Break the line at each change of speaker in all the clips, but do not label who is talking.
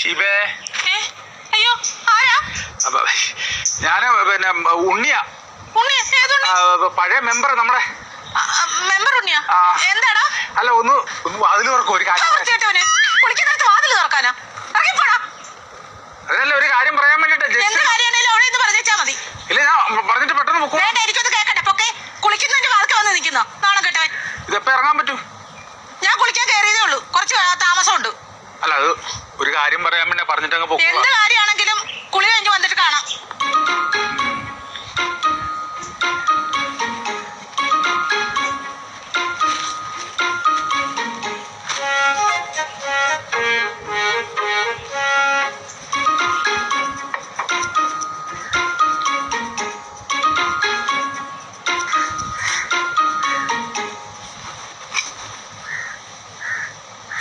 ഷീബേ.
അയ്യോ ആരാ?
ഞാന് പിന്നെ ഉണ്ണിയാ. പഴയ മെമ്പർ നമ്മുടെ
മെമ്പർ ഉണ്ണിയാ. എന്താടാ?
അല്ല ഒന്ന് വാതിൽ തുറക്കും. ഒരു കാര്യം
വാതിൽ തുറക്കാനാ?
അതല്ല ഒരു കാര്യം പറയാൻ വേണ്ടിട്ട്.
എന്ത് കാര്യമാണേലും അവിടെ നിന്ന് പറഞ്ഞാ മതി.
ഇല്ല ഞാൻ പറഞ്ഞിട്ട് പെട്ടെന്ന് പൊക്കോ.
വേണ്ട എനിക്കൊന്ന് കേക്കട്ടെ. പൊക്കെ കുളിക്കുന്നതിന്റെ വാതിൽക്ക് വന്ന് നിൽക്കുന്നോ? നാണം കെട്ടവൻ.
ഇതെപ്പോ ഇറങ്ങാൻ പറ്റും?
ഞാൻ കുളിക്കാൻ കയറിയതേ ഉള്ളൂ. കുറച്ച് താമസമുണ്ട്.
അല്ല അത് ഒരു കാര്യം പറയാൻ വേണ്ടി പറഞ്ഞിട്ട് അങ്ങ് പൊക്കോ.
എന്ത് കാര്യമാണെങ്കിലും കുളി കഴിഞ്ഞ് വന്നിട്ട് കാണാം.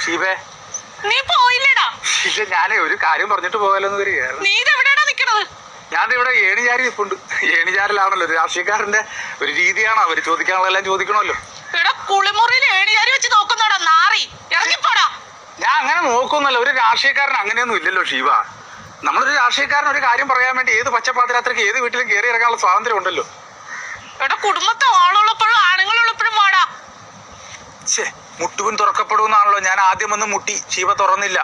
ഷീബേ
നീ പോയില്ലടാ.
ഇല്ല ഞാനേ ഒരു കാര്യം പറഞ്ഞിട്ട് പോകാലെന്ന് വരികയായിരുന്നു.
നീ ഇതെവിടെയാണോ നിക്കണത്?
ഞാനിവിടെ ഏണിചാരി നിൽപ്പുണ്ട്. ഏണിചാരിലാണല്ലോ രാഷ്ട്രീയക്കാരന്റെ ഒരു രീതിയാണ്. അവര് ചോദിക്കാനുള്ളതെല്ലാം ചോദിക്കണമല്ലോ.
ഇവിടെ കുളിമുറിയിൽ ഏണിചാരി വെച്ച് നോക്കുന്നോടാ നാറി. ഇറങ്ങിപ്പോടാ.
ഞാൻ അങ്ങനെ നോക്കുന്നല്ല. ഒരു രാഷ്ട്രീയക്കാരൻ അങ്ങനെയൊന്നും ഇല്ലല്ലോ ഷീബ. നമ്മളൊരു രാഷ്ട്രീയക്കാരൻ ഒരു കാര്യം പറയാൻ വേണ്ടി ഏത് പച്ചപ്പാതിരാത്രിക്ക് ഏത് വീട്ടിലും കയറി ഇറങ്ങാനുള്ള സ്വാതന്ത്ര്യം ഉണ്ടല്ലോ.
ഇവിടെ കുടുംബത്തെ ആളുള്ളപ്പോഴും ആണുങ്ങളുള്ളപ്പോഴും വാടാ.
മുട്ടുപിൻ തുറക്കപ്പെടുമെന്നാണല്ലോ ഞാൻ ആദ്യം വന്ന് മുട്ടി. ഷീബ തുറന്നില്ല.